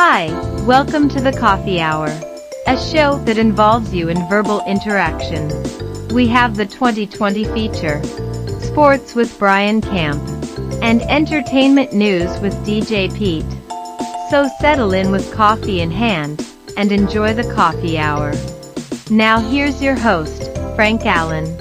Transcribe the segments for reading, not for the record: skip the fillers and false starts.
Hi, welcome to the Coffee Hour, a show that involves you in verbal interactions. We have the 2020 feature, sports with Brian Camp, and entertainment news with DJ Pete. So settle in with coffee in hand and enjoy the Coffee Hour. Now here's your host, Frank Allan.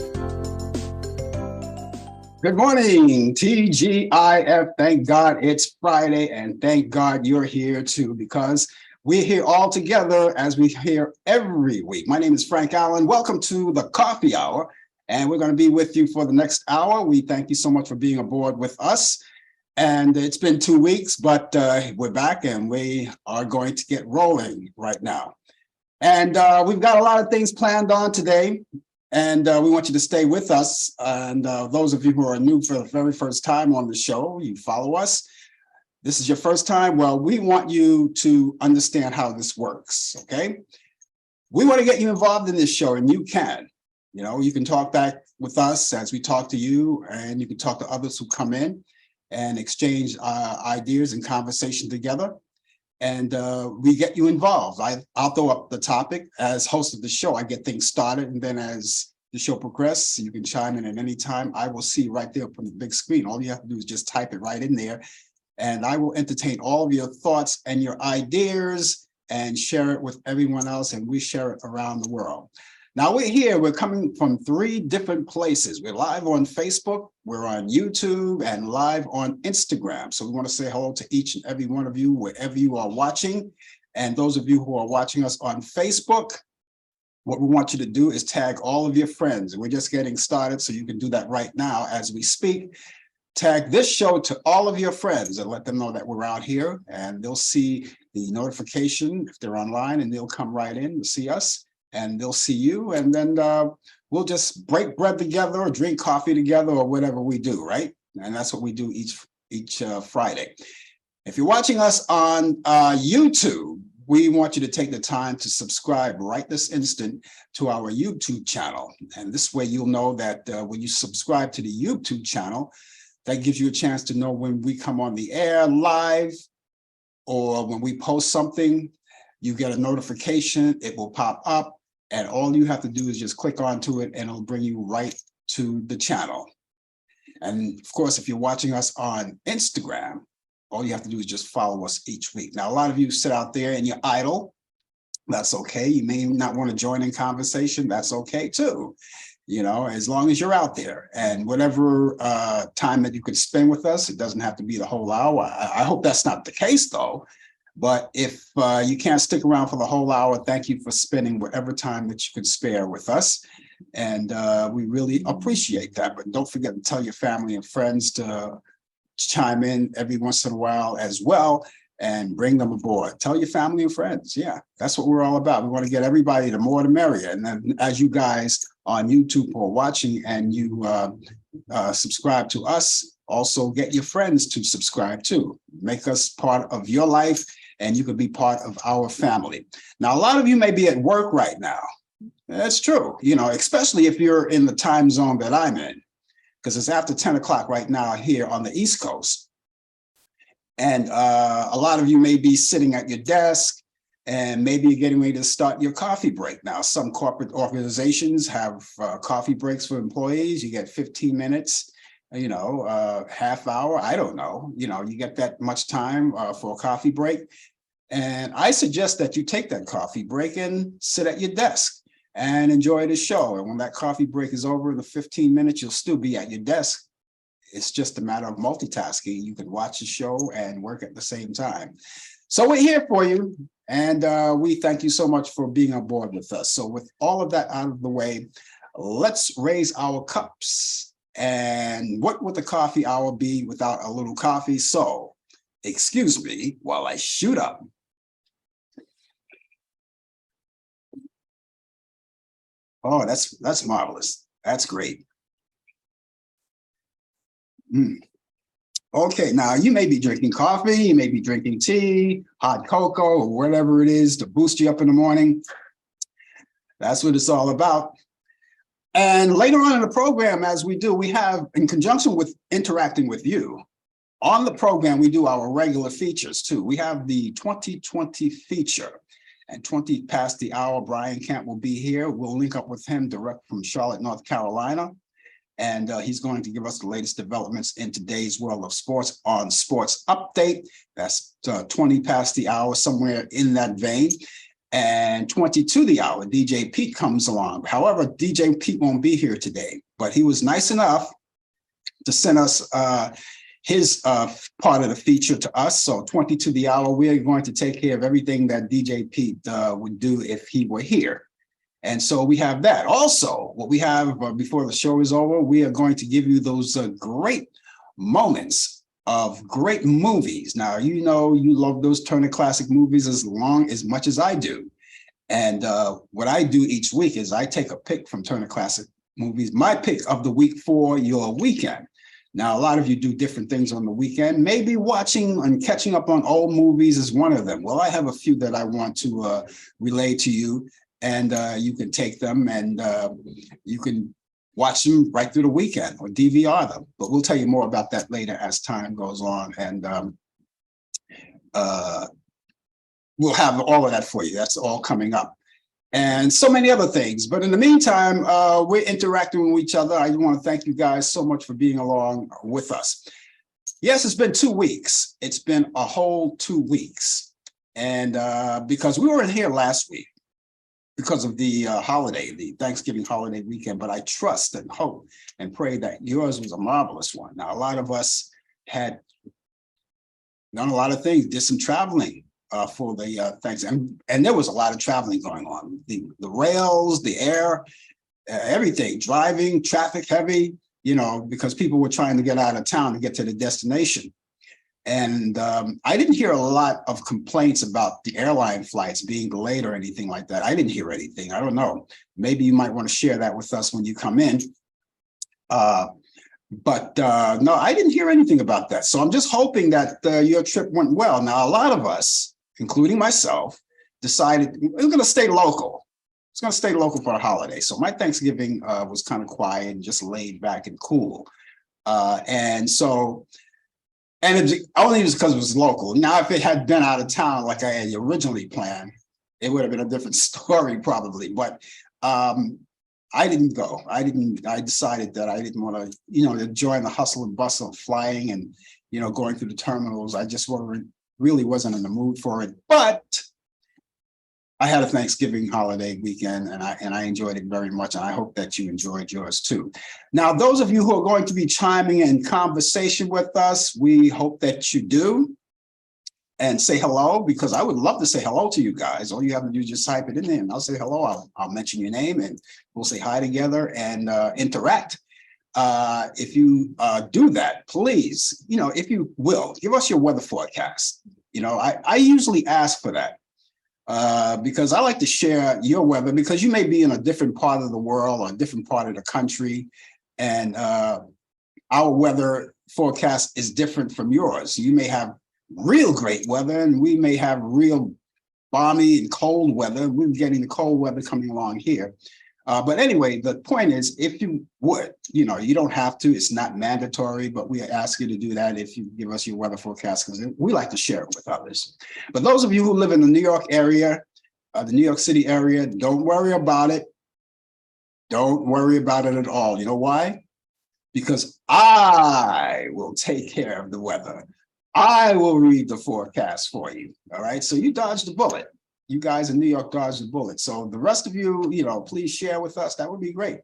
Good morning, TGIF. Thank God it's Friday, and thank God you're here too, because we're here all together as we hear every week. My name is Frank Allan. Welcome to the Coffee Hour, and we're going to be with you for the next hour. We thank you so much for being aboard with us. And it's been 2 weeks, but we're back and we are going to get rolling right now. And we've got a lot of things planned on today. And we want you to stay with us. And those of you who are new for the very first time on the show, you follow us. This is your first time. Well, we want you to understand how this works, okay? We want to get you involved in this show, and you can. You know, you can talk back with us as we talk to you, and you can talk to others who come in and exchange ideas and conversation together. And we get you involved. I'll throw up the topic. As host of the show, I get things started, and then as the show progresses, you can chime in at any time. I will see right there from the big screen. All you have to do is just type it right in there, and I will entertain all of your thoughts and your ideas and share it with everyone else, and we share it around the world. Now we're coming from 3 different places. We're live on Facebook, we're on YouTube, and live on Instagram. So we want to say hello to each and every one of you, wherever you are watching. And those of you who are watching us on Facebook, what we want you to do is tag all of your friends. We're just getting started, so you can do that right now as we speak. Tag this show to all of your friends and let them know that we're out here, and they'll see the notification if they're online, and they'll come right in to see us. And they'll see you, and then we'll just break bread together or drink coffee together or whatever we do, right? And that's what we do each Friday. If you're watching us on YouTube, we want you to take the time to subscribe right this instant to our YouTube channel. And this way you'll know that when you subscribe to the YouTube channel, that gives you a chance to know when we come on the air live or when we post something. You get a notification, it will pop up. And all you have to do is just click onto it, and it'll bring you right to the channel. And of course, if you're watching us on Instagram, all you have to do is just follow us each week. Now, a lot of you sit out there and you're idle. That's okay. You may not want to join in conversation. That's okay too. You know, as long as you're out there, and whatever time that you could spend with us, it doesn't have to be the whole hour. I hope that's not the case though. But if you can't stick around for the whole hour, thank you for spending whatever time that you could spare with us. And we really appreciate that. But don't forget to tell your family and friends to chime in every once in a while as well, and bring them aboard. Tell your family and friends. Yeah, that's what we're all about. We want to get everybody, the more the merrier. And then as you guys on YouTube are watching and you subscribe to us, also get your friends to subscribe too. Make us part of your life, and you could be part of our family. Now, a lot of you may be at work right now. That's true, you know, especially if you're in the time zone that I'm in, because it's after 10 o'clock right now here on the East Coast. And a lot of you may be sitting at your desk, and maybe you're getting ready to start your coffee break now. Some corporate organizations have coffee breaks for employees. You get 15 minutes. You know, half hour, I don't know, you know, you get that much time for a coffee break. And I suggest that you take that coffee break and sit at your desk and enjoy the show. And when that coffee break is over in the 15 minutes, you'll still be at your desk. It's just a matter of multitasking. You can watch the show and work at the same time. So we're here for you. And we thank you so much for being on board with us. So with all of that out of the way, let's raise our cups. And what would the coffee hour be without a little coffee? So, excuse me while I shoot up. Oh, that's marvelous. That's great. Okay, now you may be drinking coffee, you may be drinking tea, hot cocoa, or whatever it is to boost you up in the morning. That's what it's all about. And later on in the program, as we do, we have, in conjunction with interacting with you, On the program, we do our regular features too. We have the 2020 feature. And 20 past the hour, Brian Camp will be here. We'll link up with him direct from Charlotte, North Carolina. And he's going to give us the latest developments in today's world of sports on Sports Update. That's 20 past the hour, somewhere in that vein. And 20 to the hour, DJ Pete comes along. However, DJ Pete won't be here today, but he was nice enough to send us his part of the feature to us. So 20 to the hour, we are going to take care of everything that DJ Pete would do if he were here. And so we have that. Also, what we have before the show is over, we are going to give you those great moments of great movies. Now, you know, you love those Turner Classic movies as much as I do. And what I do each week is I take a pick from Turner Classic movies, my pick of the week for your weekend. Now, a lot of you do different things on the weekend. Maybe watching and catching up on old movies is one of them. Well, I have a few that I want to relay to you, and you can take them and you can watch them right through the weekend or DVR them. But we'll tell you more about that later as time goes on. And we'll have all of that for you. That's all coming up. And so many other things. But in the meantime, we're interacting with each other. I want to thank you guys so much for being along with us. Yes, it's been 2 weeks. It's been a whole 2 weeks. And because we weren't here last week because of the holiday, the Thanksgiving holiday weekend, but I trust and hope and pray that yours was a marvelous one. Now, a lot of us had done a lot of things, did some traveling for the things, and there was a lot of traveling going on. The rails, the air, everything, driving, traffic heavy, you know, because people were trying to get out of town to get to the destination. And I didn't hear a lot of complaints about the airline flights being delayed or anything like that. I didn't hear anything. I don't know. Maybe you might want to share that with us when you come in. But no, I didn't hear anything about that. So I'm just hoping that your trip went well. Now, a lot of us, including myself, decided we're going to stay local. It's going to stay local for a holiday. So my Thanksgiving was kind of quiet and just laid back and cool. And so, and it only just because it was local. Now, if it had been out of town like I had originally planned, it would have been a different story probably. But I didn't go. I decided that I didn't want to, you know, join the hustle and bustle of flying and, you know, going through the terminals. I just really wasn't in the mood for it. But I had a Thanksgiving holiday weekend and I enjoyed it very much. And I hope that you enjoyed yours too. Now, those of you who are going to be chiming in conversation with us, we hope that you do. And say hello, because I would love to say hello to you guys. All you have to do is just type it in there and I'll say hello. I'll mention your name and we'll say hi together and interact. If you do that, please, you know, if you will, give us your weather forecast. You know, I usually ask for that because I like to share your weather, because you may be in a different part of the world or a different part of the country. And our weather forecast is different from yours. You may have real great weather and we may have real balmy and cold weather. We're getting the cold weather coming along here. But anyway, the point is, if you would, you know, you don't have to, it's not mandatory, but we ask you to do that if you give us your weather forecast, because we like to share it with others. But those of you who live in the New York area, the New York City area, don't worry about it. Don't worry about it at all. You know why? Because I will take care of the weather. I will read the forecast for you. All right. So you dodged the bullet. You guys in New York dodged the bullet. So the rest of you, you know, please share with us. That would be great.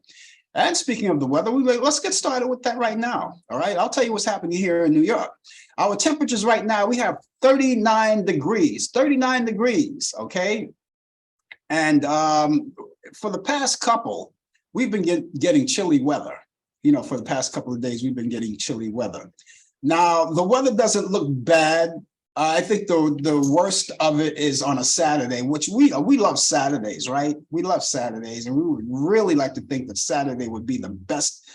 And speaking of the weather, let's get started with that right now. All right. I'll tell you what's happening here in New York. Our temperatures right now, we have 39 degrees, 39 degrees. OK. And for the past couple, we've been getting chilly weather. You know, for the past couple of days, we've been getting chilly weather. Now, the weather doesn't look bad. I think the worst of it is on a Saturday, which we love Saturdays, right? We love Saturdays, and we would really like to think that Saturday would be the best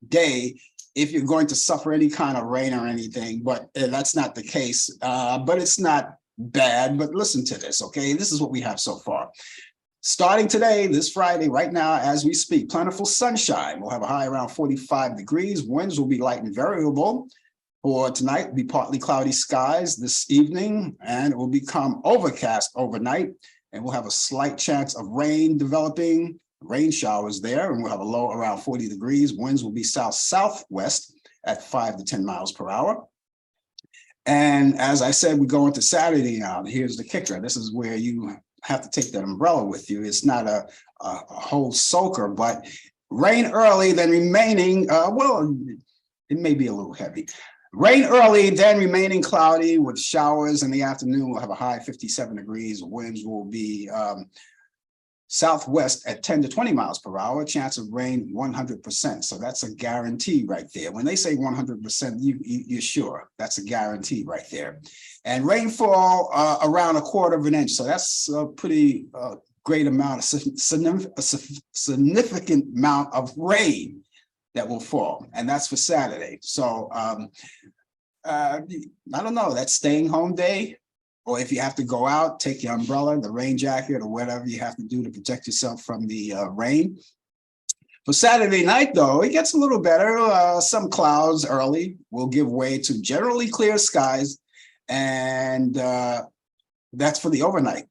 day if you're going to suffer any kind of rain or anything, but that's not the case. But it's not bad. But listen to this, okay? This is what we have so far. Starting today, this Friday, right now, as we speak, plentiful sunshine. We'll have a high around 45 degrees. Winds will be light and variable. For tonight, it'll be partly cloudy skies this evening, and it will become overcast overnight. And we'll have a slight chance of rain developing, rain showers there, and we'll have a low around 40 degrees. Winds will be south-southwest at 5 to 10 miles per hour. And as I said, we go into Saturday now. Here's the kicker. This is where you have to take that umbrella with you. It's not a whole soaker, but rain early, then remaining, well, it may be a little heavy. Rain early, then remaining cloudy with showers in the afternoon. We'll have a high 57 degrees. Winds will be southwest at 10 to 20 miles per hour. Chance of rain 100%. So that's a guarantee right there. When they say 100%, you're sure. That's a guarantee right there. And rainfall around 1/4 of an inch. So that's a pretty great amount, a significant amount of rain that will fall, and that's for Saturday. So I don't know, that's staying home day, or if you have to go out, take your umbrella, the rain jacket, or whatever you have to do to protect yourself from the rain. For Saturday night, though, it gets a little better. Some clouds early will give way to generally clear skies, and that's for the overnight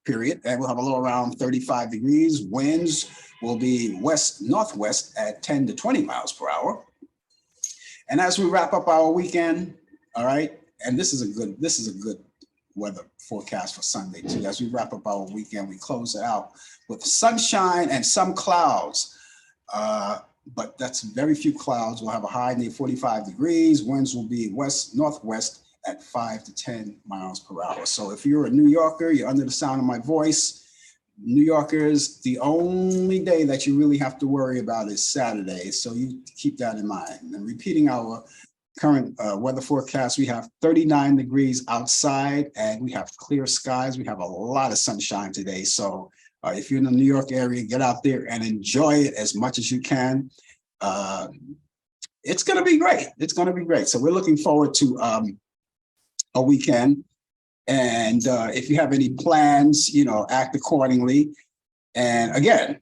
period. And we'll have a low around 35 degrees. Winds will be west-northwest at 10 to 20 miles per hour. And as we wrap up our weekend, all right, and this is a good weather forecast for Sunday too. As we wrap up our weekend, we close it out with sunshine and some clouds. But that's very few clouds. We'll have a high near 45 degrees. Winds will be west-northwest at 5 to 10 miles per hour. So if you're a New Yorker, you're under the sound of my voice, New Yorkers, the only day that you really have to worry about is Saturday. So you keep that in mind. And repeating our current weather forecast, we have 39 degrees outside and we have clear skies. We have a lot of sunshine today. So if you're in the New York area, get out there and enjoy it as much as you can. It's going to be great. It's going to be great. So we're looking forward to a weekend. And if you have any plans, act accordingly. And again,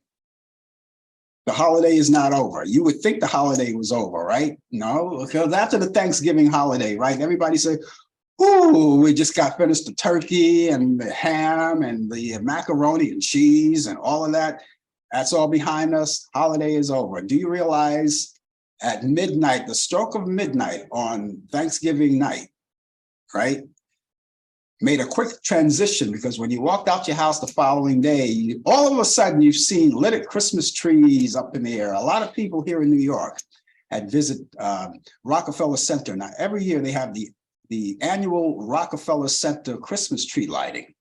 the holiday is not over. You would think the holiday was over, right? No, because after the Thanksgiving holiday, right? Everybody say, ooh, we just got finished the turkey and the ham and the macaroni and cheese and all of that. That's all behind us. Holiday is over. Do you realize at midnight, the stroke of midnight on Thanksgiving night, right, made a quick transition, because when you walked out your house the following day, all of a sudden you've seen lit Christmas trees up in the air. A lot of people here in New York had visited Rockefeller Center. Now, every year they have the annual Rockefeller Center Christmas tree lighting.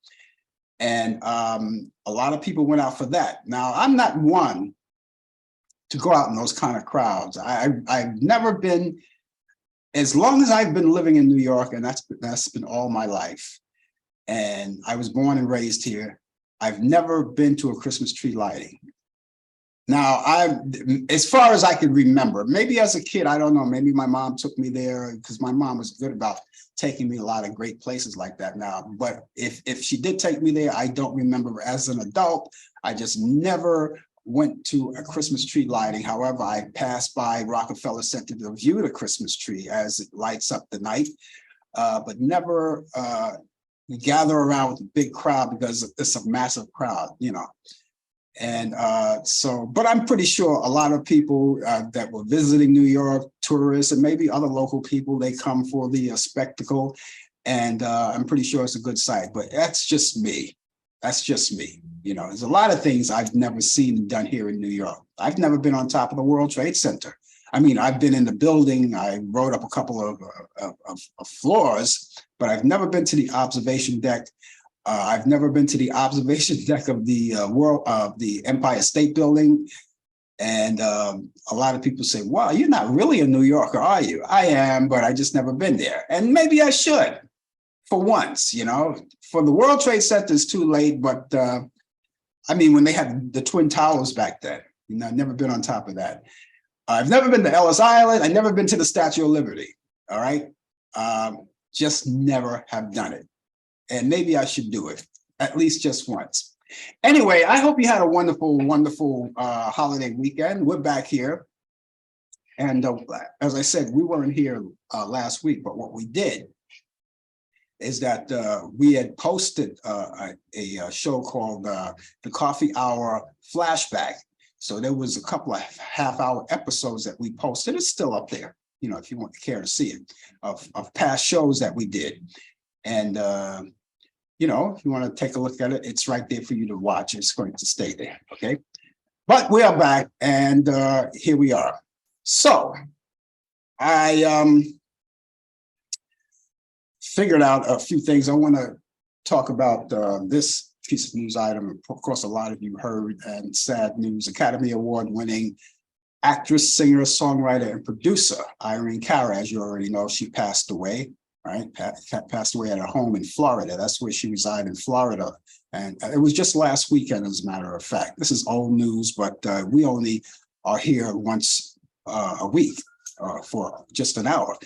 And a lot of people went out for that. Now, I'm not one to go out in those kind of crowds. I've never been, as long as I've been living in New York, and that's been all my life, and I was born and raised here, I've never been to a Christmas tree lighting. Now, as far as I can remember, maybe as a kid, I don't know, maybe my mom took me there, because my mom was good about taking me a lot of great places like that now. But if she did take me there, I don't remember. As an adult, I just never went to a Christmas tree lighting. However, I passed by Rockefeller Center to view the Christmas tree as it lights up the night, but never gather around with a big crowd, because it's a massive crowd, And but I'm pretty sure a lot of people that were visiting New York, tourists, and maybe other local people, they come for the spectacle. And I'm pretty sure it's a good sight, but that's just me. That's just me. There's a lot of things I've never seen and done here in New York. I've never been on top of the World Trade Center. I mean, I've been in the building. I rode up a couple of floors, but I've never been to the observation deck. I've never been to the observation deck of the Empire State Building. And a lot of people say, wow, you're not really a New Yorker, are you? I am, but I just never been there. And maybe I should, for once, For the World Trade Center, it's too late, but I mean, when they had the Twin Towers back then, I've never been on top of that. I've never been to Ellis Island. I've never been to the Statue of Liberty, all right? Just never have done it. And maybe I should do it, at least just once. Anyway, I hope you had a wonderful, wonderful holiday weekend. We're back here. And as I said, we weren't here last week, but what we did is that we had posted a show called the Coffee Hour Flashback. So there was a couple of half-hour episodes that we posted. It's still up there, you know, if you want to care to see it, of past shows that we did. And, you know, if you want to take a look at it, it's right there for you to watch. It's going to stay there, okay? But we are back, and here we are. So I figured out a few things. I want to talk about this piece of news item. Of course, a lot of you heard, and sad news, Academy Award winning actress, singer, songwriter, and producer, Irene Cara, as you already know, she passed away, right? Passed away at her home in Florida. That's where she resided, in Florida. And it was just last weekend, as a matter of fact. This is old news, but we only are here once a week for just an hour.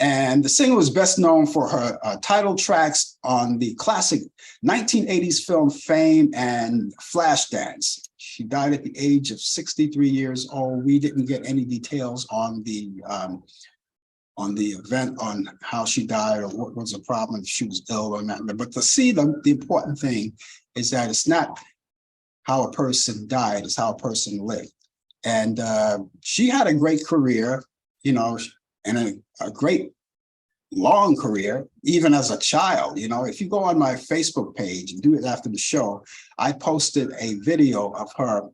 And the singer was best known for her title tracks on the classic 1980s film Fame and Flashdance. She died at the age of 63 years old. We didn't get any details on the event, on how she died or what was the problem, if she was ill or not. But to see the important thing is that it's not how a person died, it's how a person lived. And she had a great career, you know, and a great long career, even as a child. You know, if you go on my Facebook page and do it after the show, I posted a video of her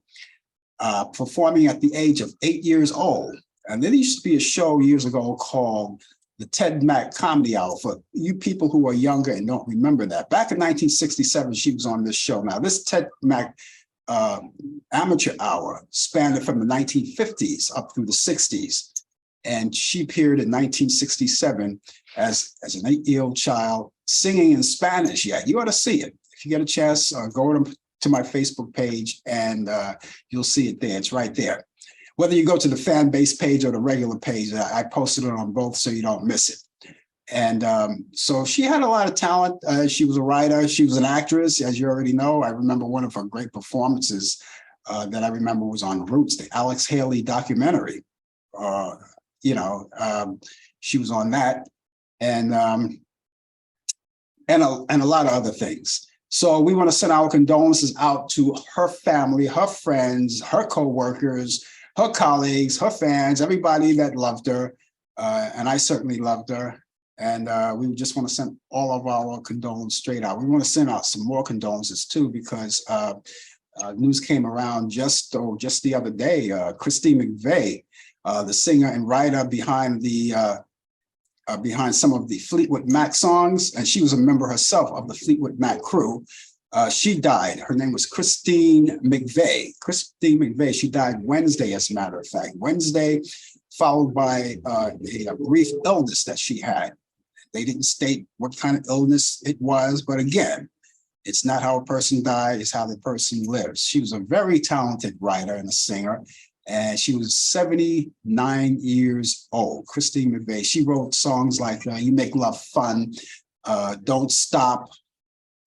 performing at the age of 8 years old. And there used to be a show years ago called the Ted Mack Comedy Hour. For you people who are younger and don't remember that, back in 1967, she was on this show. Now, this Ted Mack amateur hour spanned from the 1950s up through the 60s. And she appeared in 1967 as an 8-year-old child singing in Spanish. Yeah, you ought to see it. If you get a chance, go to my Facebook page and you'll see it there. It's right there. Whether you go to the fan base page or the regular page, I posted it on both so you don't miss it. And so she had a lot of talent. She was a writer. She was an actress, as you already know. I remember one of her great performances that I remember was on Roots, the Alex Haley documentary. You know, she was on that, and a lot of other things. So we want to send our condolences out to her family, her friends, her co-workers, her colleagues, her fans, everybody that loved her, and I certainly loved her. And we just want to send all of our condolences straight out. We want to send out some more condolences too, because news came around just the other day. Christine McVie, the singer and writer behind some of the Fleetwood Mac songs, and she was a member herself of the Fleetwood Mac crew. She died. Her name was Christine McVie. Christine McVie, she died Wednesday, as a matter of fact. Wednesday, followed by a brief illness that she had. They didn't state what kind of illness it was, but again, it's not how a person died, it's how the person lives. She was a very talented writer and a singer, and she was 79 years old. Christine McVie, she wrote songs like You Make Love Fun, Don't Stop,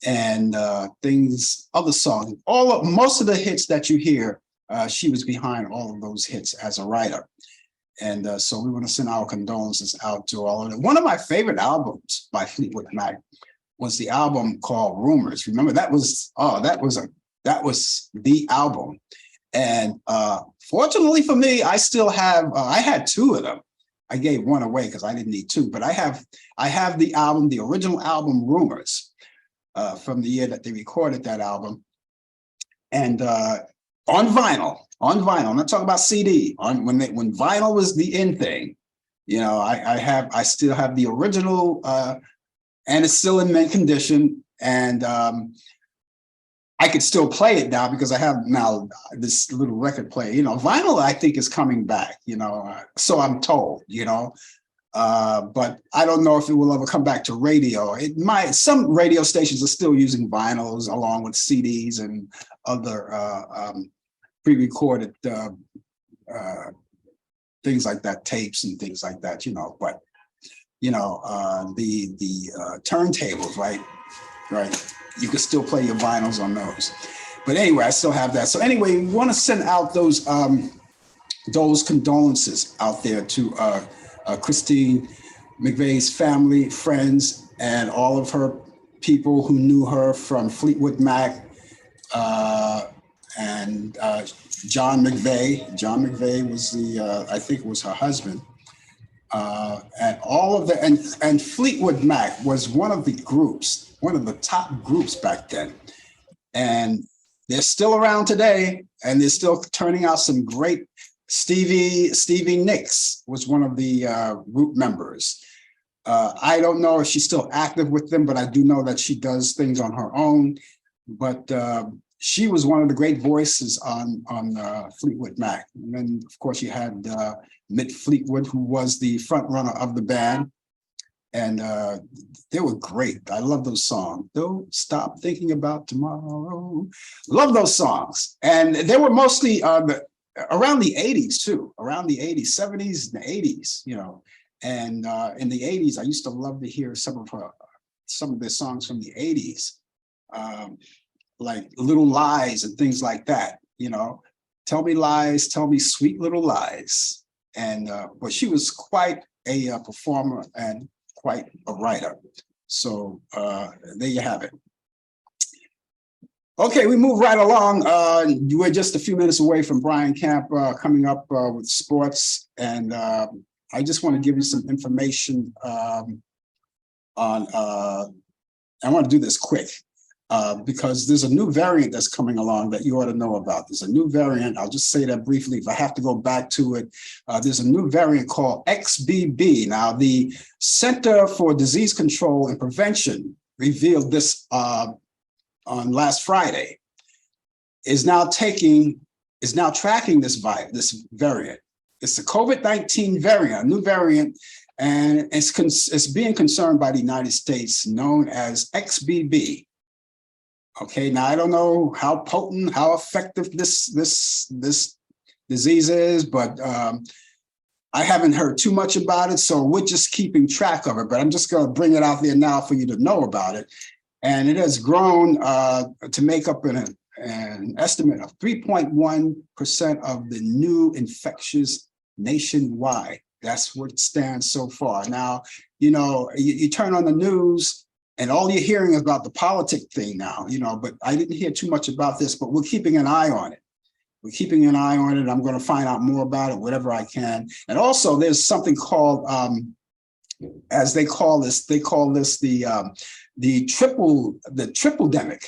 and other songs. Most of the hits that you hear, she was behind all of those hits as a writer. And so we want to send our condolences out to all of them. One of my favorite albums by Fleetwood Mac was the album called Rumors. Remember, that was the album. And fortunately for me, I still have, I had two of them. I gave one away because I didn't need two, but I have the album, the original album Rumors, from the year that they recorded that album. And on vinyl. I'm not talking about CD. When vinyl was the in thing, you know, I still have the original, and it's still in mint condition, and I could still play it now because I have now this little record player. You know, vinyl I think is coming back. You know, so I'm told. You know, but I don't know if it will ever come back to radio. It might. Some radio stations are still using vinyls along with CDs and other pre-recorded things like that, tapes and things like that, you know. But you know, the turntables, right? You can still play your vinyls on those. But anyway, I still have that. So anyway, we want to send out those those condolences out there to Christine McVeigh's family, friends, and all of her people who knew her from Fleetwood Mac and John McVeigh. John McVeigh was I think it was her husband. And all of the, and Fleetwood Mac was one of the groups, one of the top groups back then. And they're still around today, and they're still turning out some great. Stevie Nicks was one of the group members. I don't know if she's still active with them, but I do know that she does things on her own. But she was one of the great voices on Fleetwood Mac. And then, of course, you had Mick Fleetwood, who was the front runner of the band. And they were great. I love those songs. Don't stop thinking about tomorrow. Love those songs. And they were mostly around the 80s too, around the 80s, 70s and 80s, you know. And in the 80s, I used to love to hear some of their songs from the 80s, like Little Lies and things like that, you know. Tell me lies, tell me sweet little lies. And but she was quite a performer and quite a writer. So there you have it. Okay, we move right along. We're just a few minutes away from Brian Camp coming up with sports. And I just want to give you some information on, I want to do this quick because there's a new variant that's coming along that you ought to know about. There's a new variant. I'll just say that briefly. If I have to go back to it, there's a new variant called XBB. Now, the Center for Disease Control and Prevention revealed this on last Friday, is now tracking this variant. It's the COVID-19 variant, a new variant, and it's being concerned by the United States, known as XBB. Okay, now I don't know how potent, how effective this disease is, but I haven't heard too much about it, so we're just keeping track of it. But I'm just going to bring it out there now for you to know about it. And it has grown to make up an estimate of 3.1% of the new infections nationwide. That's what it stands so far. Now, you know, you turn on the news and all you're hearing is about the politic thing now, you know, but I didn't hear too much about this, but we're keeping an eye on it. We're keeping an eye on it. I'm going to find out more about it, whatever I can. And also there's something called, as they call this the triple-demic.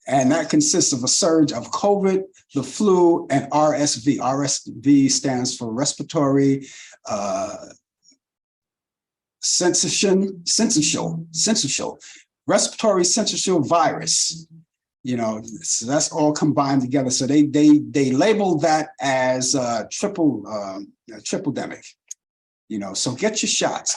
And that consists of a surge of COVID, the flu, and RSV. RSV stands for respiratory syncytial respiratory syncytial virus. You know, so that's all combined together. So they labeled that as triple-demic. You know, so get your shots.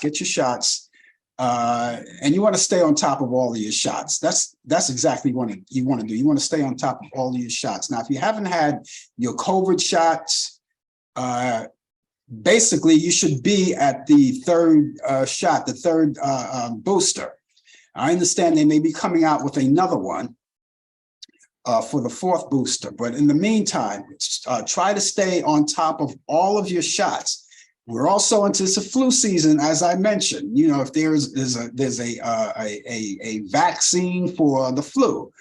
And you want to stay on top of all of your shots. That's exactly what you want to do. You want to stay on top of all of your shots. Now, if you haven't had your COVID shots, basically you should be at the third shot, the third booster. I understand they may be coming out with another one for the fourth booster, but in the meantime, try to stay on top of all of your shots. We're also into the flu season, as I mentioned. You know, if there's a vaccine for the flu,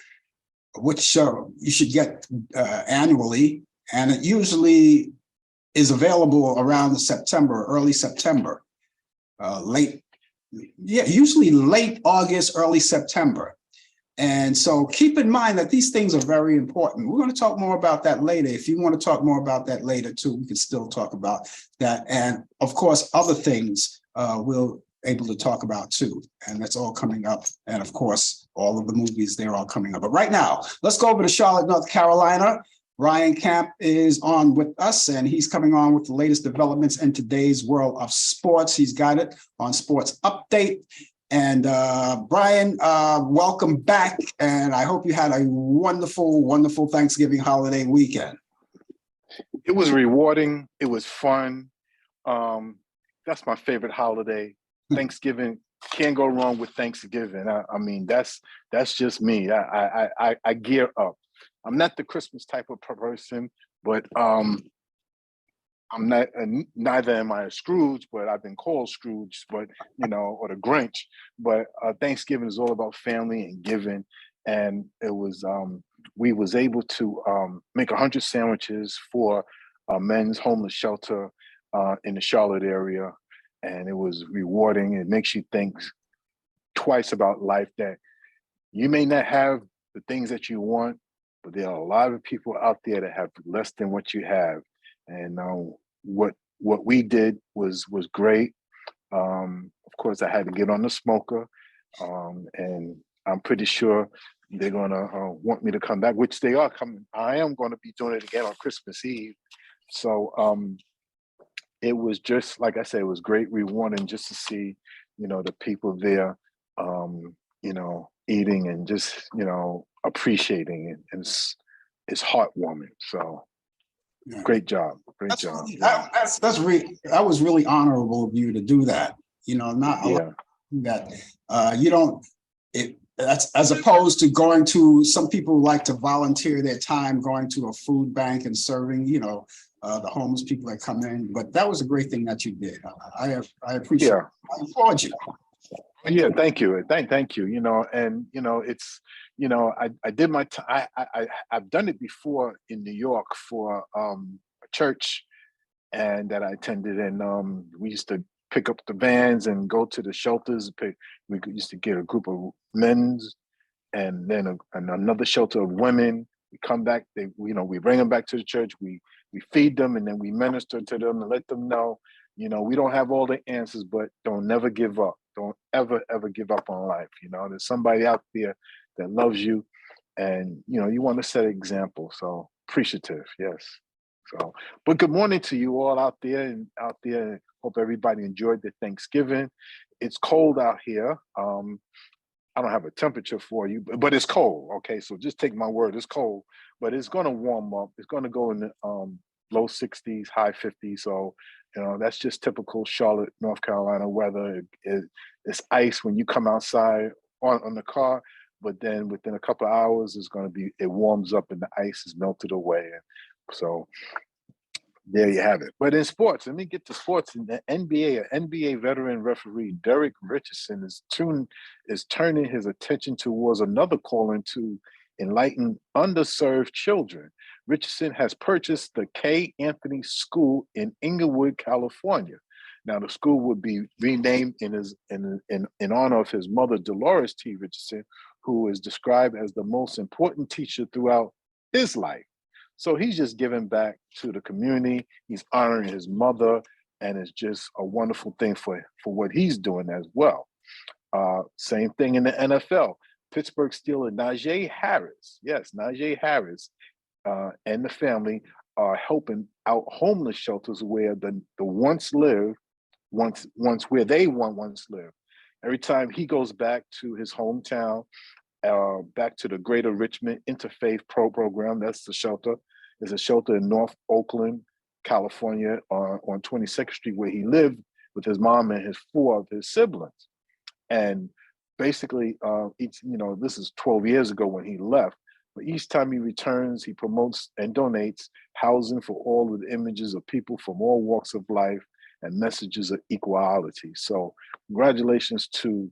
which you should get annually, and it usually is available around early September, usually late August, early September. And so keep in mind that these things are very important. We're going to talk more about that later. If you want to talk more about that later too, we can still talk about that. And of course, other things we'll able to talk about too. And that's all coming up. And of course, all of the movies, they're all coming up. But right now, let's go over to Charlotte, North Carolina. Brian Camp is on with us, and he's coming on with the latest developments in today's world of sports. He's got it on Sports Update. And Brian, welcome back. And I hope you had a wonderful, wonderful Thanksgiving holiday weekend. It was rewarding. It was fun. That's my favorite holiday. Thanksgiving, can't go wrong with Thanksgiving. I mean, that's just me. I gear up. I'm not the Christmas type of person, but I'm not, neither am I a Scrooge, but I've been called Scrooge, but or the Grinch. But Thanksgiving is all about family and giving, and it was we was able to make 100 sandwiches for a men's homeless shelter in the Charlotte area, and it was rewarding. It makes you think twice about life, that you may not have the things that you want, but there are a lot of people out there that have less than what you have. And what we did was great. Of course, I had to get on the smoker, and I'm pretty sure they're gonna want me to come back, which they are coming. I am going to be doing it again on Christmas Eve. So it was just like I said, it was great, rewarding just to see, the people there, eating and just appreciating it, and it's heartwarming. So Yeah. great job. That's Job. really, that was really honorable of you to do that. Not a lot that you don't. That's as opposed to going to, some people like to volunteer their time going to a food bank and serving, the homeless people that come in. But that was a great thing that you did. I appreciate it. I applaud you. Yeah, thank you. Thank you. And it's, I did my I've done it before in New York for a church and that I attended, and we used to pick up the vans and go to the shelters. We used to get a group of men's and then another shelter of women. We come back, we bring them back to the church. We feed them, and then we minister to them and let them know, we don't have all the answers, but don't never give up. Don't ever give up on life. There's somebody out there that loves you, and you want to set an example. So appreciative, yes. So, but good morning to you all out there. Hope everybody enjoyed their Thanksgiving. It's cold out here. I don't have a temperature for you, but it's cold. Okay, so just take my word. It's cold, but it's going to warm up. It's going to go in the low 60s, high 50s. So, that's just typical Charlotte, North Carolina weather. It's ice when you come outside on the car, but then within a couple of hours, it warms up and the ice is melted away. And so there you have it. But in sports, let me get to sports. In the NBA, an NBA veteran referee, Derek Richardson, is turning his attention towards another calling to enlighten underserved children. Richardson has purchased the K. Anthony School in Inglewood, California. Now, the school would be renamed in honor of his mother, Dolores T. Richardson, who is described as the most important teacher throughout his life. So he's just giving back to the community. He's honoring his mother, and it's just a wonderful thing for what he's doing as well. Same thing in the NFL. Pittsburgh Steelers Najee Harris, yes, Najee Harris, and the family are helping out homeless shelters where the once lived, once where they once lived. Every time he goes back to his hometown, back to the Greater Richmond Interfaith Program. That's the shelter. There's a shelter in North Oakland, California, on 22nd Street, where he lived with his mom and four of his siblings. And basically, this is 12 years ago when he left. But each time he returns, he promotes and donates housing for all with images of people from all walks of life and messages of equality. So congratulations to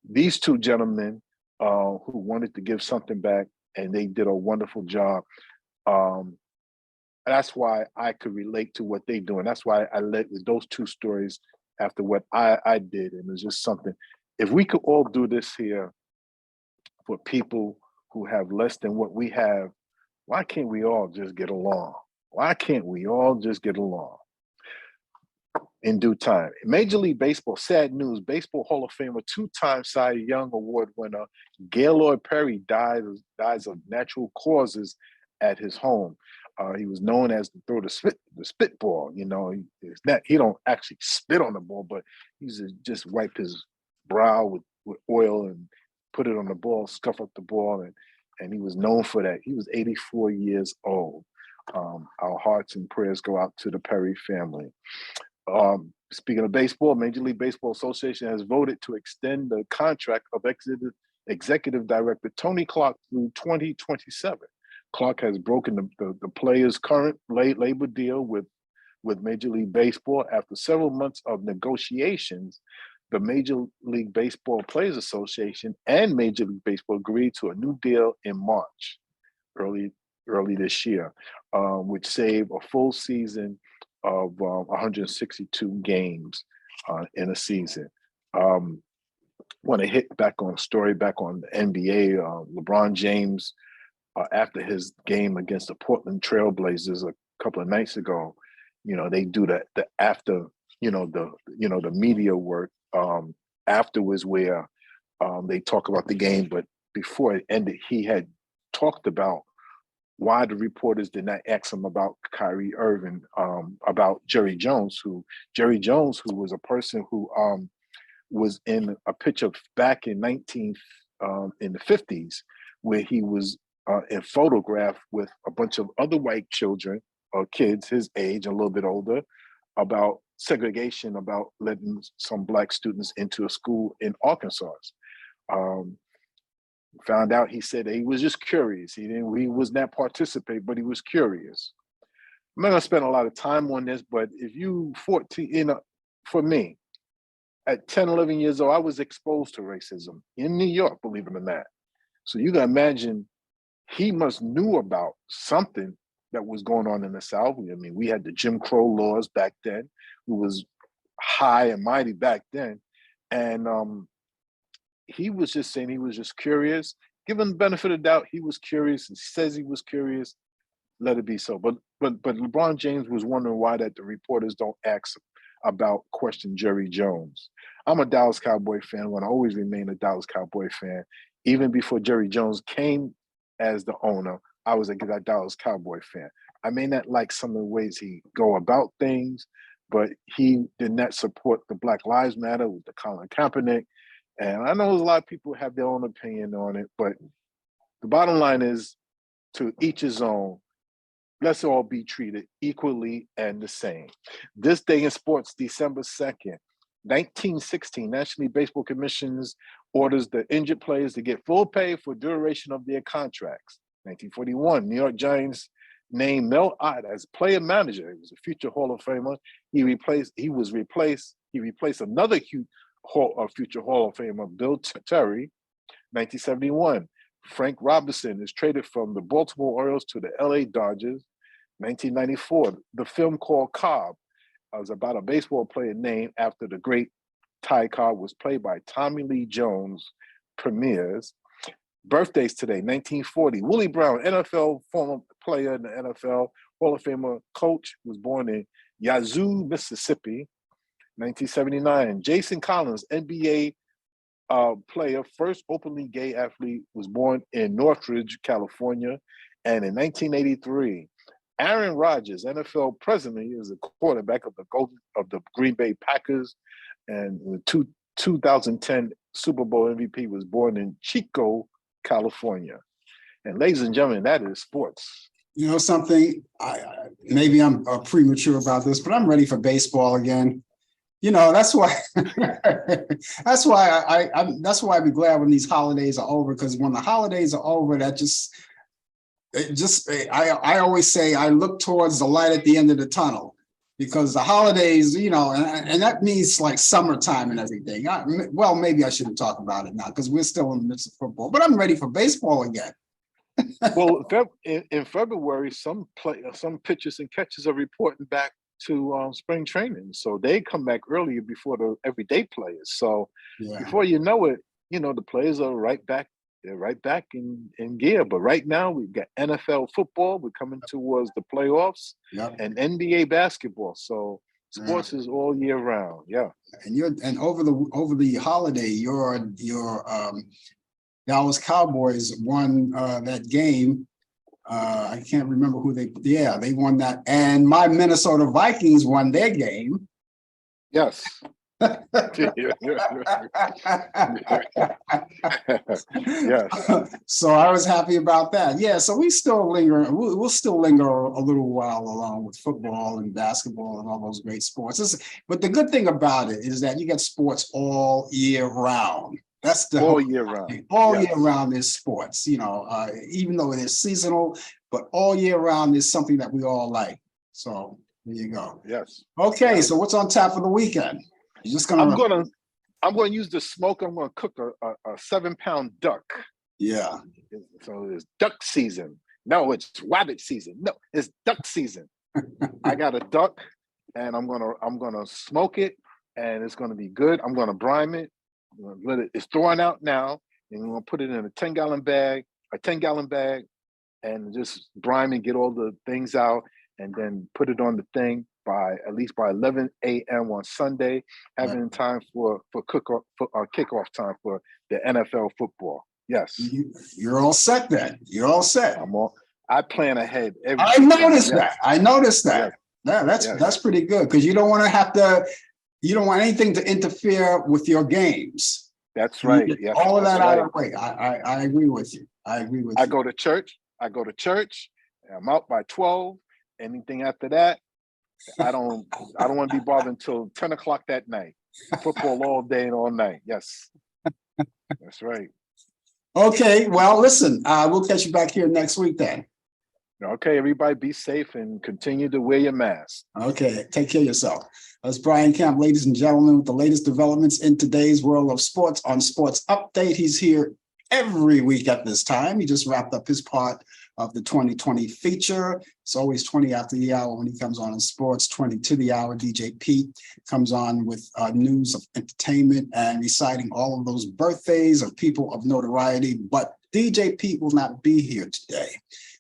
these two gentlemen who wanted to give something back, and they did a wonderful job. That's why I could relate to what they do, and that's why I led with those two stories after what I did, and it's just something. If we could all do this here for people who have less than what we have, why can't we all just get along? Why can't we all just get along? In due time. Major League Baseball, sad news, Baseball Hall of Famer, two-time Cy Young Award winner, Gaylord Perry dies of natural causes at his home. He was known as the spitball. He don't actually spit on the ball, but he used to just wipe his brow with oil and put it on the ball, scuff up the ball, and he was known for that. He was 84 years old. Our hearts and prayers go out to the Perry family. Speaking of baseball, Major League Baseball Association has voted to extend the contract of executive director Tony Clark through 2027. Clark has broken the players' current labor deal with with Major League Baseball. After several months of negotiations, the Major League Baseball Players Association and Major League Baseball agreed to a new deal in March, early this year, which saved a full season of 162 games in a season. Want to hit back on a story back on the NBA. LeBron James, after his game against the Portland Trailblazers a couple of nights ago, they do the after, the media work afterwards where they talk about the game, but before it ended, he had talked about why the reporters did not ask him about Kyrie Irving, about Jerry Jones, who was a person who was in a picture back in in the 50s, where he was in photograph with a bunch of other white children or kids his age, a little bit older, about segregation, about letting some black students into a school in Arkansas. Found out, he said he was just curious. He was not participate, but he was curious. I'm not gonna spend a lot of time on this, but if you 14, for me, at 10, 11 years old, I was exposed to racism in New York, believe it or not. So you can imagine he must knew about something that was going on in the South. I mean, we had the Jim Crow laws back then. It was high and mighty back then. And he was just saying he was just curious. Give him the benefit of the doubt. He was curious. He says he was curious. Let it be so. But LeBron James was wondering why that the reporters don't ask about question Jerry Jones. I'm a Dallas Cowboy fan. I'm going to always remain a Dallas Cowboy fan. Even before Jerry Jones came as the owner, I was a Dallas Cowboy fan. I may not like some of the ways he go about things, but he did not support the Black Lives Matter with the Colin Kaepernick. And I know a lot of people have their own opinion on it, but the bottom line is, to each his own. Let's all be treated equally and the same. This day in sports, December 2nd, 1916, National League Baseball Commissions orders the injured players to get full pay for duration of their contracts. 1941, New York Giants named Mel Ott as player manager. He was a future Hall of Famer. He replaced another future Hall of Famer, Bill Terry. 1971, Frank Robinson is traded from the Baltimore Orioles to the LA Dodgers. 1994, the film called Cobb was about a baseball player named after the great Ty Cobb, was played by Tommy Lee Jones, premieres. Birthdays today, 1940, Willie Brown, NFL former player in the NFL, Hall of Famer coach, was born in Yazoo, Mississippi. 1979, Jason Collins, NBA player, first openly gay athlete, was born in Northridge, California. And in 1983, Aaron Rodgers, NFL presently, is a quarterback of the Green Bay Packers, and the 2010 Super Bowl MVP, was born in Chico, California. And ladies and gentlemen, that is sports. You know something? Maybe I'm premature about this, but I'm ready for baseball again. That's why. that's why I'd be glad when these holidays are over, because when the holidays are over, I always say I look towards the light at the end of the tunnel, because the holidays, and that means like summertime and everything. Well, maybe I shouldn't talk about it now because we're still in the midst of football, but I'm ready for baseball again. Well, in February, some pitchers and catchers are reporting back to spring training, so they come back earlier before the everyday players. So before you know it, the players are right back. They're right back in gear. But right now, we've got NFL football. We're coming towards the playoffs, and NBA basketball. So sports is all year round. Yeah. And over the holiday, your Dallas Cowboys won that game. I can't remember who they won that. And my Minnesota Vikings won their game. Yes. Yes. So I was happy about that. Yeah. So we still linger. We'll still linger a little while along with football and basketball and all those great sports. But the good thing about it is that you get sports all year round. That's the all year round. Year round is sports. Even though it is seasonal, but all year round is something that we all like. So There you go. Yes. Okay, Yes. so what's on tap for the weekend? You're just I'm gonna. gonna use the smoke. I'm gonna cook a 7-pound duck. Yeah. So it's duck season. No, it's rabbit season. No, it's duck season. I got a duck, and I'm gonna smoke it, and it's gonna be good. I'm gonna brine it. It's thawing out now, and I'm gonna put it in a 10-gallon bag, and just brine and get all the things out, and then put it on the thing by at least by 11 a.m. on Sunday, having time for kickoff time for the NFL football. Yes, You're all set then. You're all set. I plan ahead. I noticed that. I noticed that. Yes. Yeah, that's pretty good because you don't want to have to. You don't want anything to interfere with your games. That's right. Yes, all of that right. out of the way. I agree with you. I agree with you. I go to church. I'm out by 12. Anything after that, I don't want to be bothered until 10 o'clock that night. Football all day and all night. Yes. That's right. Okay, well, listen, we'll catch you back here next week then. Okay, everybody be safe and continue to wear your mask. Okay, take care of yourself. That's Brian Camp, ladies and gentlemen, with the latest developments in today's world of sports on Sports Update. He's here every week at this time. He just wrapped up his part of the 2020 feature. It's always 20 after the hour when he comes on in sports, 20 to the hour. DJ Pete comes on with news of entertainment and reciting all of those birthdays of people of notoriety. But DJ Pete will not be here today.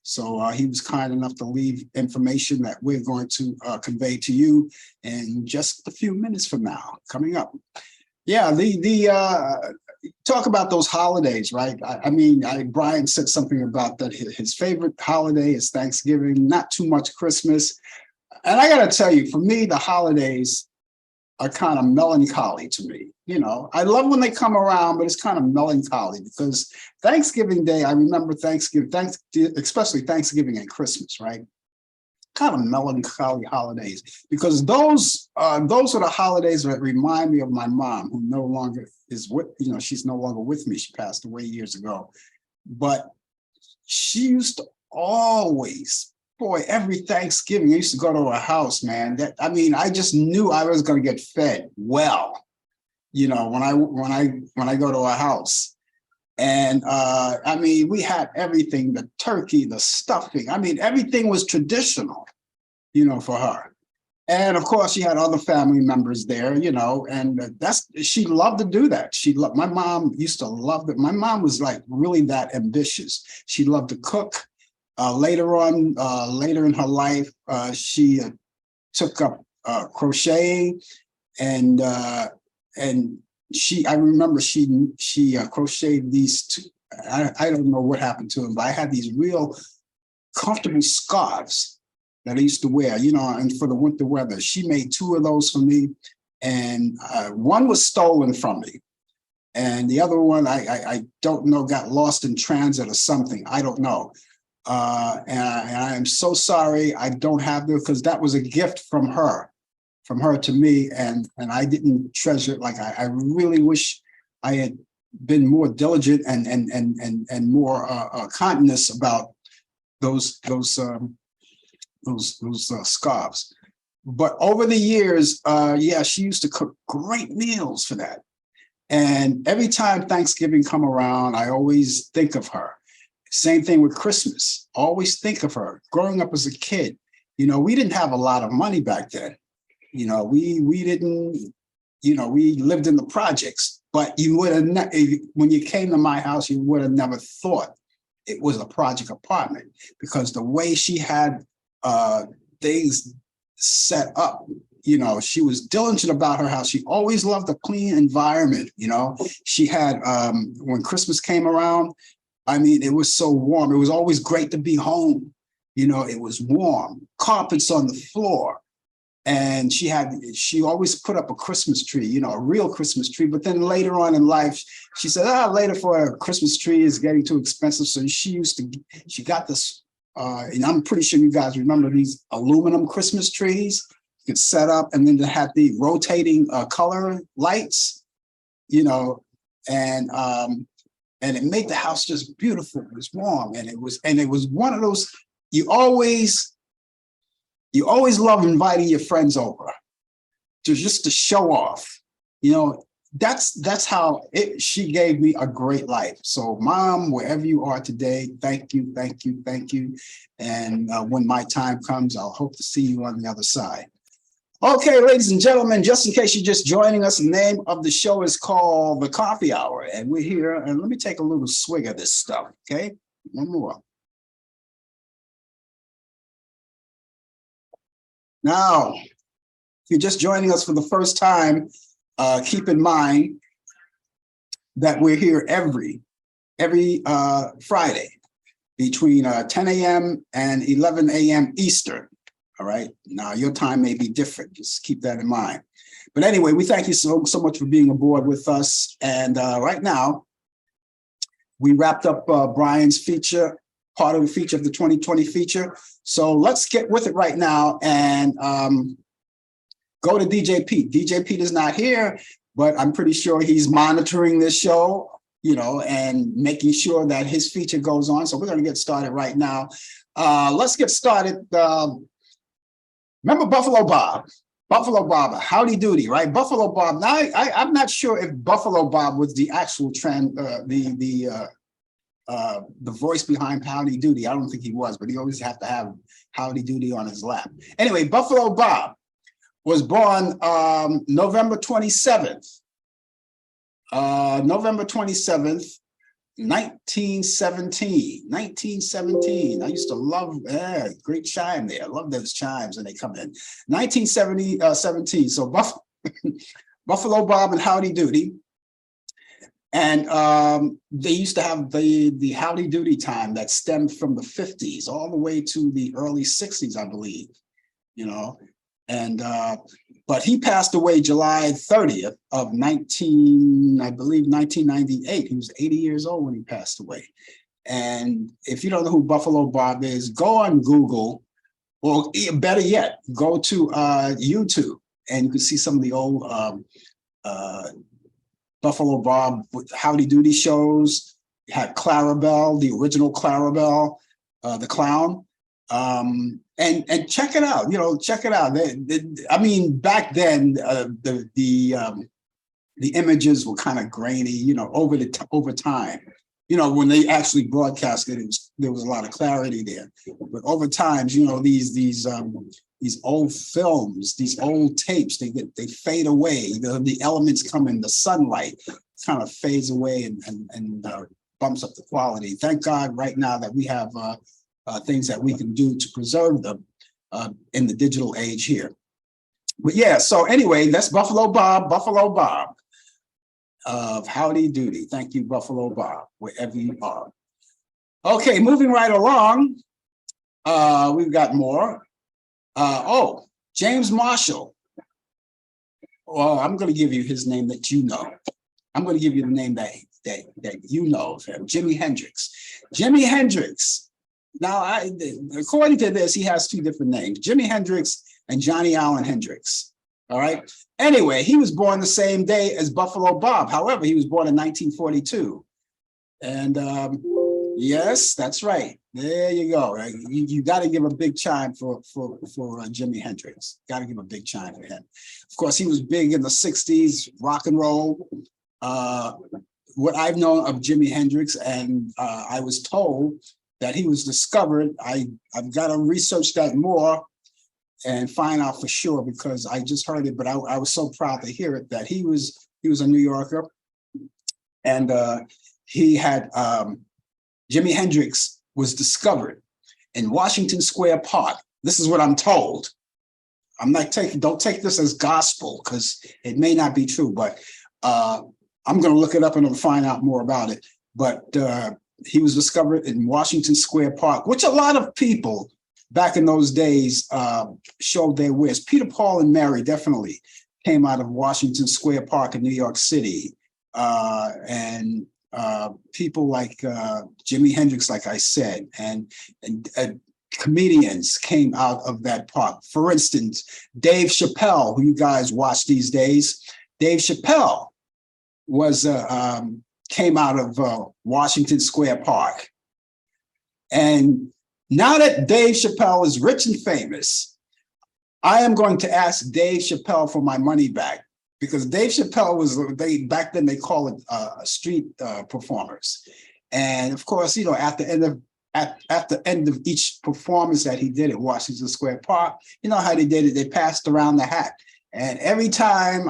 So he was kind enough to leave information that we're going to convey to you in just a few minutes from now, coming up. Yeah, talk about those holidays, right? Brian said something about that his favorite holiday is Thanksgiving, not too much Christmas. And I got to tell you, for me, the holidays are kind of melancholy to me. You know, I love when they come around, but it's kind of melancholy because Thanksgiving Day, I remember Thanksgiving, especially Thanksgiving and Christmas, right? Kind of melancholy holidays because those are the holidays that remind me of my mom, who no longer is with, she's no longer with me. She passed away years ago, but she used to always, boy, every Thanksgiving, I used to go to her house, man. I just knew I was going to get fed well, when I go to her house. And we had everything, the turkey, the stuffing. Everything was traditional, for her. And of course, she had other family members there, and she loved to do that. My mom used to love it. My mom was like really that ambitious. She loved to cook. Later in her life, she took up crocheting, and I remember she crocheted these two. I don't know what happened to them, but I had these real comfortable scarves that I used to wear, and for the winter weather. She made two of those for me, and one was stolen from me. And the other one, I don't know, got lost in transit or something. I don't know. And I am so sorry I don't have them because that was a gift from her to me. And I didn't treasure it. Like I really wish I had been more diligent and more kindness about those scarves. But over the years, she used to cook great meals for that. And every time Thanksgiving come around, I always think of her. Same thing with Christmas. Always think of her. Growing up as a kid, we didn't have a lot of money back then. We didn't, we lived in the projects, but you would have, when you came to my house, you would have never thought it was a project apartment because the way she had things set up, she was diligent about her house. She always loved a clean environment. She had, when Christmas came around, it was so warm. It was always great to be home. It was warm, carpets on the floor. And she always put up a Christmas tree, a real Christmas tree. But then later on in life, she said, later for a Christmas tree is getting too expensive. So she got this, and I'm pretty sure you guys remember these aluminum Christmas trees. You could set up, and then they had the rotating color lights, and it made the house just beautiful. It was warm, and it was one of those, you always You always love inviting your friends over to show off. You know, that's how she gave me a great life. So Mom, wherever you are today, thank you, thank you, thank you. And when my time comes, I'll hope to see you on the other side. Okay, ladies and gentlemen, just in case you're just joining us, the name of the show is called The Coffee Hour, and we're here. And let me take a little swig of this stuff, okay? One more. Now, if you're just joining us for the first time, keep in mind that we're here every Friday between 10 a.m. and 11 a.m. Eastern. All right. Now, your time may be different. Just keep that in mind. But anyway, we thank you so much for being aboard with us. And right now, we wrapped up Brian's feature, part of the feature of the 2020 feature. So let's get with it right now and go to DJ Pete. DJ Pete is not here, but I'm pretty sure he's monitoring this show, you know, and making sure that his feature goes on. So we're going to get started right now. Let's get started. Remember Buffalo Bob? Buffalo Bob, howdy doody, right? Buffalo Bob. Now, I'm not sure if Buffalo Bob was the actual the voice behind Howdy Doody. I don't think he was, but he always had to have Howdy Doody on his lap. Anyway, Buffalo Bob was born November 27th, 1917. 1917. I used to love, great chime there. I love those chimes when they come in. 1917. So Buffalo Bob and Howdy Doody. And they used to have the Howdy Doody time that stemmed from the 50s all the way to the early 60s, I believe, you know. And but he passed away July 30th of 1998. He was 80 years old when he passed away. And if you don't know who Buffalo Bob is, go on Google, or better yet, go to YouTube, and you can see some of the old Buffalo Bob Howdy Doody shows. You had Clarabelle, the original Clarabelle, the clown. And check it out, you know, check it out. I mean, back then, the images were kind of grainy, you know, over time. You know, when they actually broadcasted it, there was a lot of clarity there. But over time, you know, these old films, these old tapes, they fade away. The elements come in, the sunlight kind of fades away and bumps up the quality. Thank God right now that we have things that we can do to preserve them in the digital age here. But yeah, so anyway, that's Buffalo Bob of Howdy Doody. Thank you, Buffalo Bob, wherever you are. Okay, moving right along, we've got more. James Marshall. Well, I'm going to give you his name that you know. I'm going to give you the name that you know of him, Jimi Hendrix. Jimi Hendrix. Now, according to this, he has two different names, Jimi Hendrix and Johnny Allen Hendrix. All right. Anyway, he was born the same day as Buffalo Bob. However, he was born in 1942. And yes, that's right. There you go. You got to give a big chime for Jimi Hendrix. Got to give a big chime for him. Of course, he was big in the 60s, rock and roll. What I've known of Jimi Hendrix, and I was told that he was discovered. I've got to research that more and find out for sure, because I just heard it, but I was so proud to hear it, that he was a New Yorker, and he had Jimi Hendrix was discovered in Washington Square Park. This is what I'm told. Don't take this as gospel, because it may not be true, but I'm going to look it up and I'll find out more about it. But he was discovered in Washington Square Park, which a lot of people back in those days showed their wares. Peter, Paul, and Mary definitely came out of Washington Square Park in New York City. And people like Jimi Hendrix, like I said, and comedians came out of that park. For instance, Dave Chappelle, who you guys watch these days, Dave Chappelle was came out of Washington Square Park. And now that Dave Chappelle is rich and famous, I am going to ask Dave Chappelle for my money back, because Dave Chappelle was, back then they call it street performers. And of course, you know, at the end of each performance that he did at Washington Square Park, you know how they did it, they passed around the hat. And every time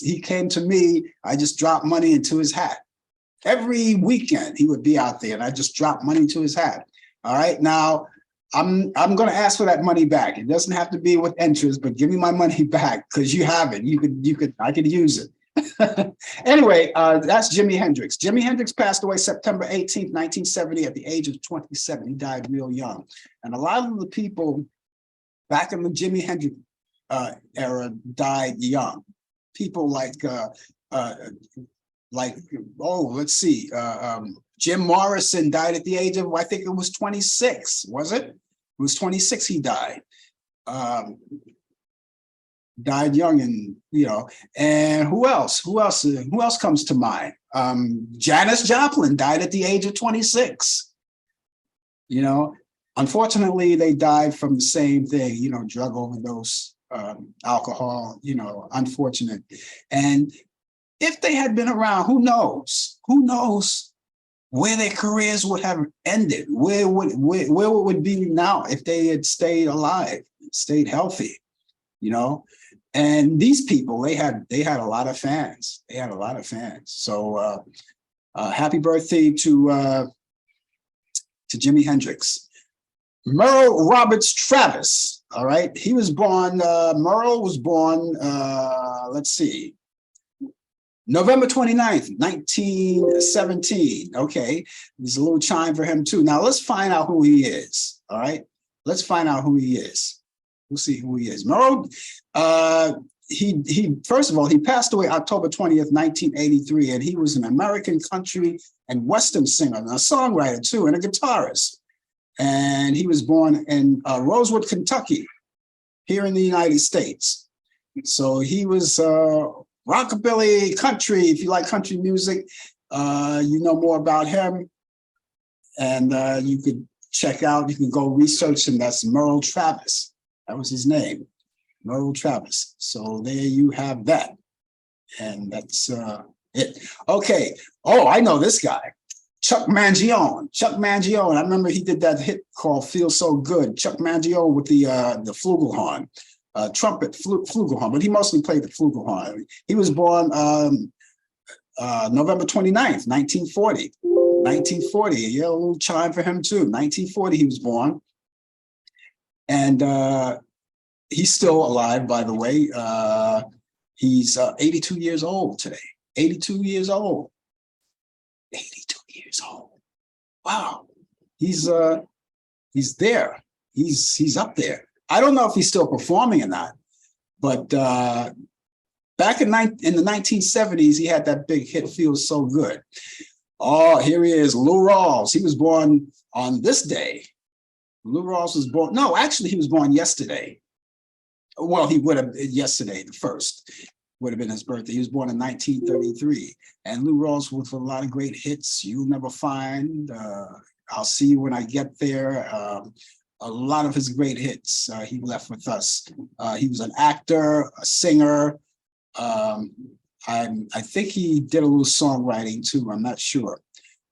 he came to me, I just dropped money into his hat. Every weekend he would be out there and I just dropped money to his hat. All right. Now I'm going to ask for that money back. It doesn't have to be with interest, but give me my money back, because you have it. I could use it. Anyway, that's Jimi Hendrix. Jimi Hendrix passed away September 18th, 1970 at the age of 27. He died real young. And a lot of the people back in the Jimi Hendrix era died young. People like let's see, Jim Morrison died at the age of, I think it was 26, was it? It was 26 he died. Died young, and you know, and who else comes to mind? Janis Joplin died at the age of 26. You know, unfortunately, they died from the same thing, you know, drug overdose, alcohol, you know, unfortunate. And if they had been around, who knows where their careers would have ended, where it would be now if they had stayed alive, stayed healthy, you know. And these people, they had a lot of fans. They had a lot of fans. So happy birthday to Jimi Hendrix. Merle Roberts Travis. All right, he was born. Merle was born. Let's see. November 29th, 1917. Okay, there's a little chime for him too. Now let's find out who he is. All right, let's find out who he is. We'll see who he is. Merle, he first of all, he passed away October 20th, 1983, and he was an American country and Western singer, and a songwriter too, and a guitarist. And he was born in Rosewood, Kentucky, here in the United States. So he was rockabilly country. If you like country music, you know more about him. And you could check out, you can go research him. That's Merle Travis. That was his name, Merle Travis. So there you have that. And that's it. Okay. Oh, I know this guy. Chuck Mangione. Chuck Mangione. I remember he did that hit called Feel So Good. Chuck Mangione with the flugelhorn. Trumpet, flugelhorn, but he mostly played the flugelhorn. He was born November 29th, 1940. 1940, yeah, a little chime for him too. 1940 he was born. And he's still alive, by the way. He's 82 years old today. 82 years old. 82 years old. Wow. He's there. He's up there. I don't know if he's still performing or not, but back in the 1970s, he had that big hit, Feels So Good. Oh, here he is, Lou Rawls. He was born on this day. Lou Rawls was born, no, actually he was born yesterday. Well, he would have, yesterday, the 1st, would have been his birthday. He was born in 1933. And Lou Rawls with a lot of great hits, You'll Never Find, I'll See You When I Get There, a lot of his great hits he left with us. He was an actor, a singer. I think he did a little songwriting too, I'm not sure.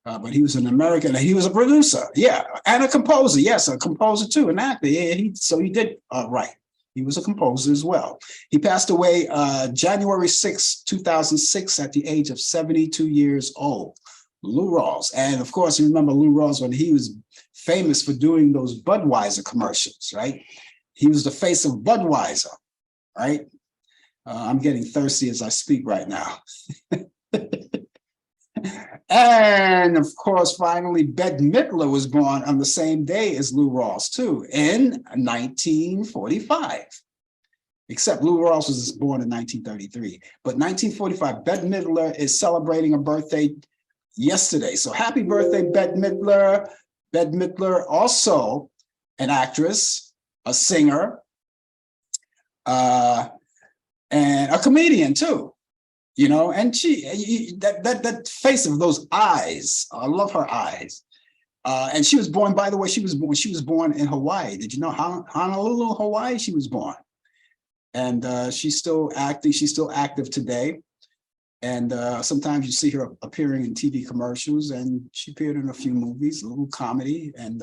But he was an American, he was a producer, yeah, and a composer, yes, a composer too, an actor, yeah, so he did write. He was a composer as well. He passed away January 6, 2006 at the age of 72 years old. Lou Rawls. And of course, you remember Lou Rawls when he was famous for doing those Budweiser commercials, right? He was the face of Budweiser, right? I'm getting thirsty as I speak right now. And of course, finally, Bette Midler was born on the same day as Lou Rawls too, in 1945. Except Lou Rawls was born in 1933. But 1945, Bette Midler is celebrating a birthday yesterday. So happy birthday, Bette Midler. Bette Midler, also an actress, a singer, and a comedian too. You know, and she, that face of those eyes, I love her eyes. And she was born, by the way, she was born in Hawaii. Did you know Honolulu, Hawaii, she was born? and she's still acting. She's still active today. And sometimes you see her appearing in TV commercials, and she appeared in a few movies, a little comedy. And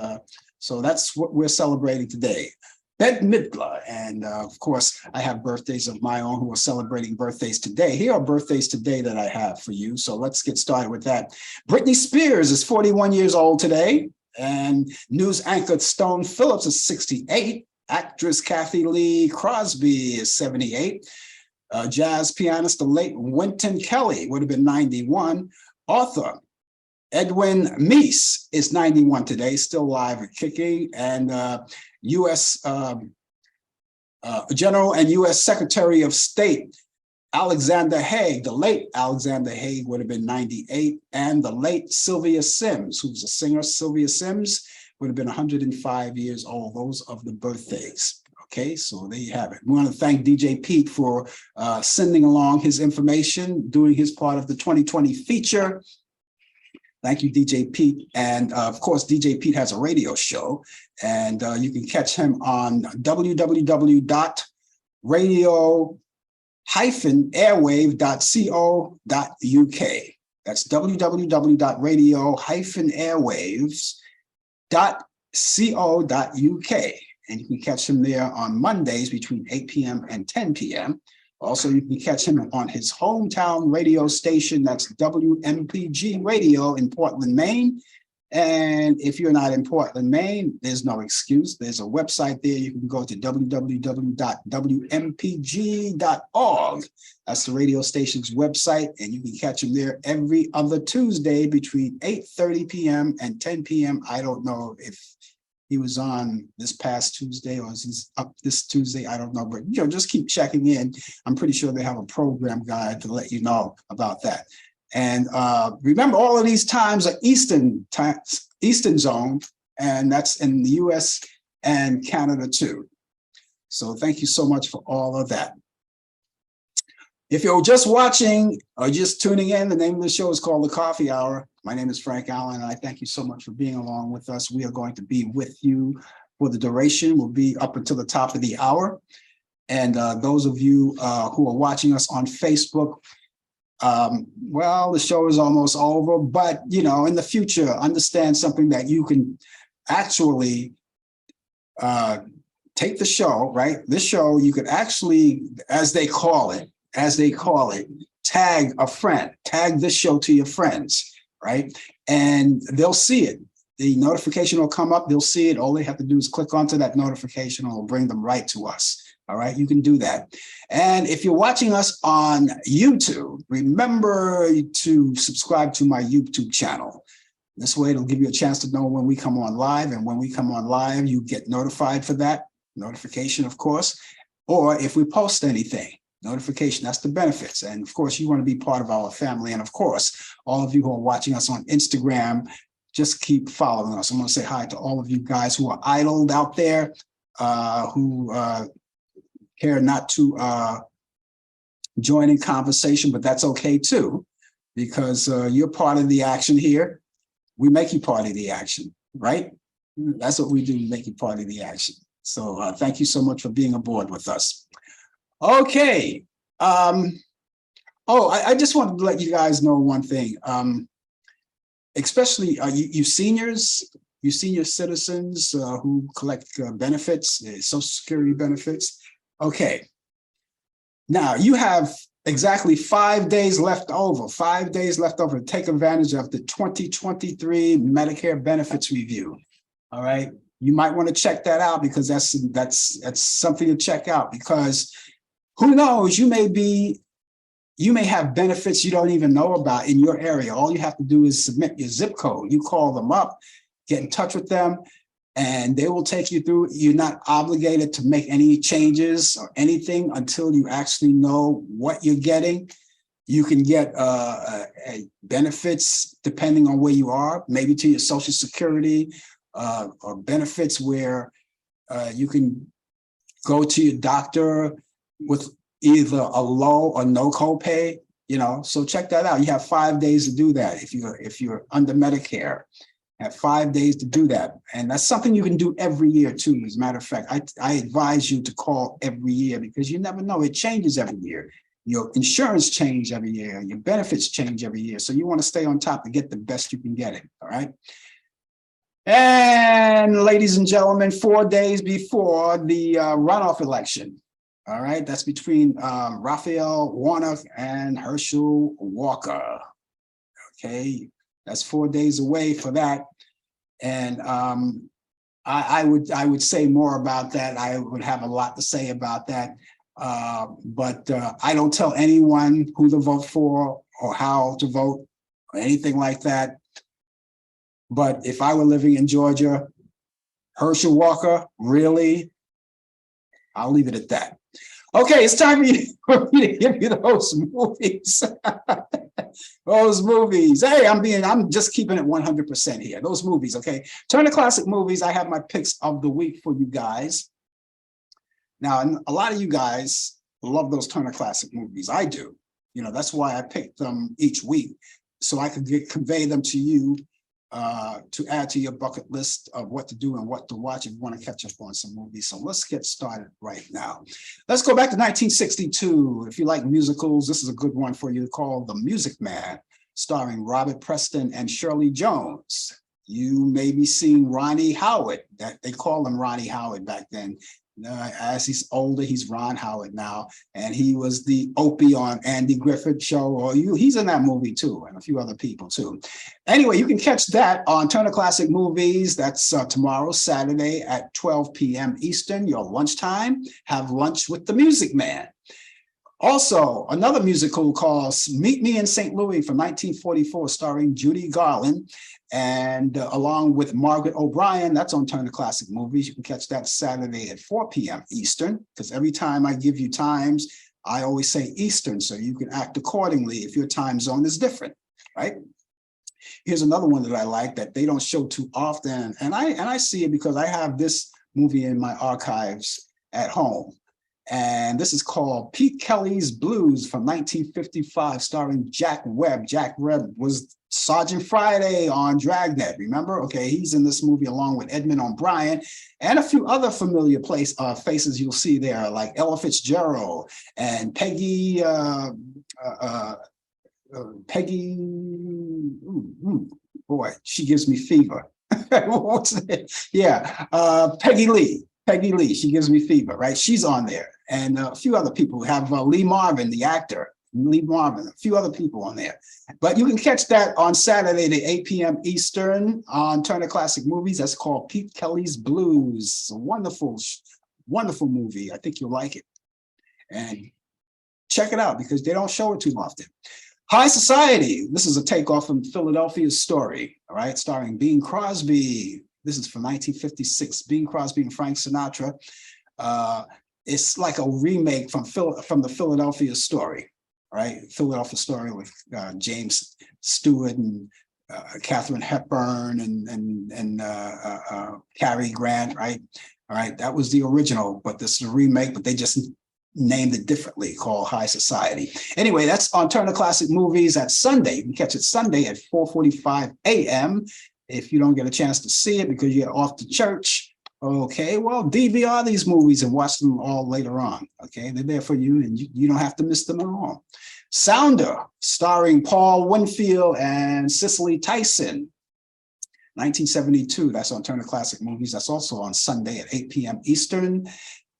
so that's what we're celebrating today. Bette Midler. And of course, I have birthdays of my own who are celebrating birthdays today. Here are birthdays today that I have for you. So let's get started with that. Britney Spears is 41 years old today. And news anchor Stone Phillips is 68. Actress Kathy Lee Crosby is 78. Jazz pianist, the late Wynton Kelly, would have been 91. Author Edwin Meese is 91 today, still alive and kicking. And U.S. General and U.S. Secretary of State Alexander Haig, the late Alexander Haig, would have been 98. And the late Sylvia Sims, who's a singer, Sylvia Sims, would have been 105 years old. Those of the birthdays. Okay, so there you have it. We want to thank DJ Pete for sending along his information, doing his part of the 2020 feature. Thank you, DJ Pete. And of course, DJ Pete has a radio show, and you can catch him on www.radio-airwave.co.uk. That's www.radio-airwaves.co.uk. And you can catch him there on Mondays between 8 p.m. and 10 p.m. Also, you can catch him on his hometown radio station. That's WMPG Radio in Portland, Maine. And if you're not in Portland, Maine, there's no excuse. There's a website there. You can go to www.wmpg.org. That's the radio station's website. And you can catch him there every other Tuesday between 8:30 p.m. and 10 p.m. I don't know if he was on this past Tuesday or is he's up this Tuesday? I don't know, but just keep checking in. I'm pretty sure they have a program guide to let you know about that. And remember, all of these times are Eastern zone, and that's in the US and Canada too. So thank you so much for all of that. If you're just watching or just tuning in, the name of the show is called The Coffee Hour. My name is Frank Allan, and I thank you so much for being along with us. We are going to be with you for the duration. We'll be up until the top of the hour. And those of you who are watching us on Facebook, well, the show is almost over, but, in the future, understand something that you can actually take the show, right? This show, you could actually, as they call it, tag a friend, tag this show to your friends, right? And they'll see it. The notification will come up, they'll see it. All they have to do is click onto that notification and it'll bring them right to us. All right, you can do that. And if you're watching us on YouTube, remember to subscribe to my YouTube channel. This way, it'll give you a chance to know when we come on live. And when we come on live, you get notified for that notification, of course. Or if we post anything, notification, that's the benefits. And of course, you want to be part of our family. And of course, all of you who are watching us on Instagram, just keep following us. I want to say hi to all of you guys who are idled out there, who care not to join in conversation, but that's okay too, because you're part of the action here. We make you part of the action, right? That's what we do, make you part of the action. So thank you so much for being aboard with us. Okay. I just wanted to let you guys know one thing, especially you seniors, you senior citizens who collect benefits, Social Security benefits. Okay. Now you have exactly 5 days left over, to take advantage of the 2023 Medicare benefits review. All right. You might want to check that out, because that's something to check out, because who knows, you may have benefits you don't even know about in your area. All you have to do is submit your zip code. You call them up, get in touch with them, and they will take you through. You're not obligated to make any changes or anything until you actually know what you're getting. You can get benefits depending on where you are, maybe to your Social Security, or benefits where you can go to your doctor with either a low or no copay, so check that out. You have 5 days to do that if you're under Medicare. Have 5 days to do that. And that's something you can do every year too. As a matter of fact, I advise you to call every year because you never know. It changes every year. Your insurance change every year. Your benefits change every year. So you want to stay on top to get the best you can get it. All right. And ladies and gentlemen, 4 days before the runoff election. All right. That's between Raphael Warnock and Herschel Walker. Okay. That's 4 days away for that. And I would say more about that. I would have a lot to say about that. But I don't tell anyone who to vote for or how to vote or anything like that. But if I were living in Georgia, Herschel Walker, really, I'll leave it at that. Okay, it's time for me to give you those movies. Those movies. Hey, I'm just keeping it 100% here. Those movies, okay? Turner Classic Movies, I have my picks of the week for you guys. Now, a lot of you guys love those Turner Classic Movies. I do. You know, that's why I picked them each week, so I could convey them to you to add to your bucket list of what to do and what to watch if you want to catch up on some movies. So let's get started right now. Let's go back to 1962. If you like musicals, this is a good one for you, called The Music Man, starring Robert Preston and Shirley Jones. You may be seeing Ronnie Howard. That they call him Ronnie Howard back then. As he's older, he's Ron Howard now, and he was the Opie on Andy Griffith show. Or he's in that movie too, and a few other people too. Anyway, you can catch that on Turner Classic Movies. That's tomorrow, Saturday at 12 p.m. Eastern, your lunchtime. Have lunch with the Music Man. Also, another musical called Meet Me in St. Louis from 1944, starring Judy Garland, and along with Margaret O'Brien. That's on Turner Classic Movies. You can catch that Saturday at 4 p.m. Eastern, because every time I give you times, I always say Eastern, so you can act accordingly if your time zone is different, right? Here's another one that I like that they don't show too often, and I see it because I have this movie in my archives at home. And this is called Pete Kelly's Blues from 1955, starring Jack Webb. Jack Webb was Sergeant Friday on Dragnet, remember? Okay, he's in this movie along with Edmund O'Brien and a few other familiar faces you'll see there, like Ella Fitzgerald and Peggy, boy, she gives me fever. What's it? Yeah, Peggy Lee. Peggy Lee, she gives me fever, right? She's on there. And a few other people have Lee Marvin, the actor, Lee Marvin, a few other people on there. But you can catch that on Saturday at 8 p.m. Eastern on Turner Classic Movies. That's called Pete Kelly's Blues. It's a wonderful, wonderful movie. I think you'll like it. And check it out because they don't show it too often. High Society. This is a takeoff from Philadelphia's Story, all right, starring Bing Crosby. This is from 1956, Bing Crosby and Frank Sinatra. It's like a remake from the Philadelphia Story, right? Philadelphia Story with James Stewart and Katharine Hepburn and Cary Grant, right? All right, that was the original, but this is a remake, but they just named it differently, called High Society. Anyway, that's on Turner Classic Movies at Sunday. You can catch it Sunday at 4:45 a.m. If you don't get a chance to see it because you're off to church, okay, well, DVR these movies and watch them all later on, okay? They're there for you, and you don't have to miss them at all. Sounder, starring Paul Winfield and Cicely Tyson, 1972. That's on Turner Classic Movies. That's also on Sunday at 8 p.m. Eastern.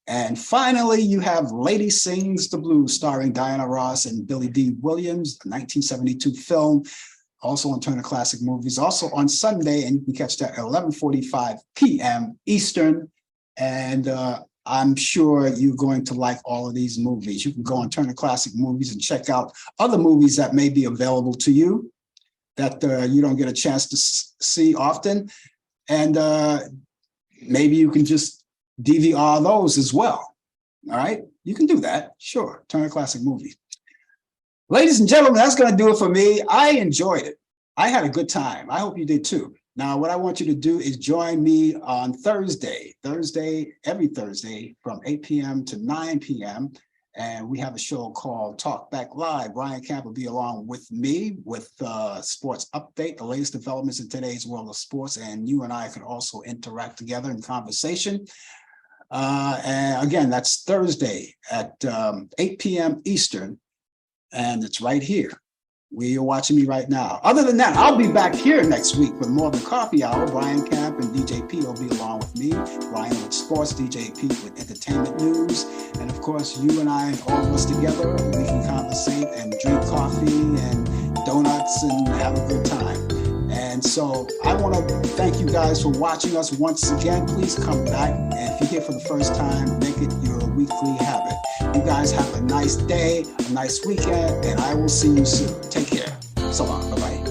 And finally, you have Lady Sings the Blues, starring Diana Ross and Billy D. Williams, a 1972 film. Also on Turner Classic Movies, also on Sunday, and you can catch that at 11:45 p.m. Eastern. And I'm sure you're going to like all of these movies. You can go on Turner Classic Movies and check out other movies that may be available to you that you don't get a chance to see often. And maybe you can just DVR those as well. All right, you can do that. Sure, Turner Classic Movies. Ladies and gentlemen, that's going to do it for me. I enjoyed it. I had a good time. I hope you did too. Now, what I want you to do is join me on every Thursday from 8 p.m. to 9 p.m. And we have a show called Talk Back Live. Brian Camp will be along with me with Sports Update, the latest developments in today's world of sports. And you and I can also interact together in conversation. And again, that's Thursday at 8 p.m. Eastern. And it's right here. You're watching me right now. Other than that, I'll be back here next week with more of the coffee hour. Brian Camp and DJ P will be along with me. Brian with sports, DJ P with entertainment news. And of course, you and I, all of us together, we can conversate and drink coffee and donuts and have a good time. And so I want to thank you guys for watching us once again. Please come back. And if you're here for the first time, make it your weekly habit. You guys have a nice day, a nice weekend, and I will see you soon. Take care. So long. Bye-bye.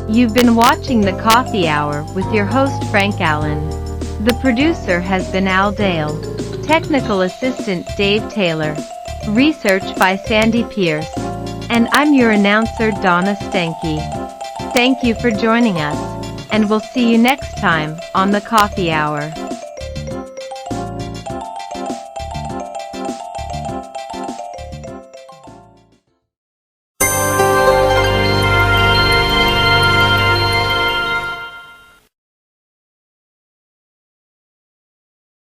You've been watching The Coffee Hour with your host Frank Allan. The producer has been Al Dale. Technical assistant Dave Taylor. Research by Sandy Pierce. And I'm your announcer Donna Stenke. Thank you for joining us, and we'll see you next time on The Coffee Hour.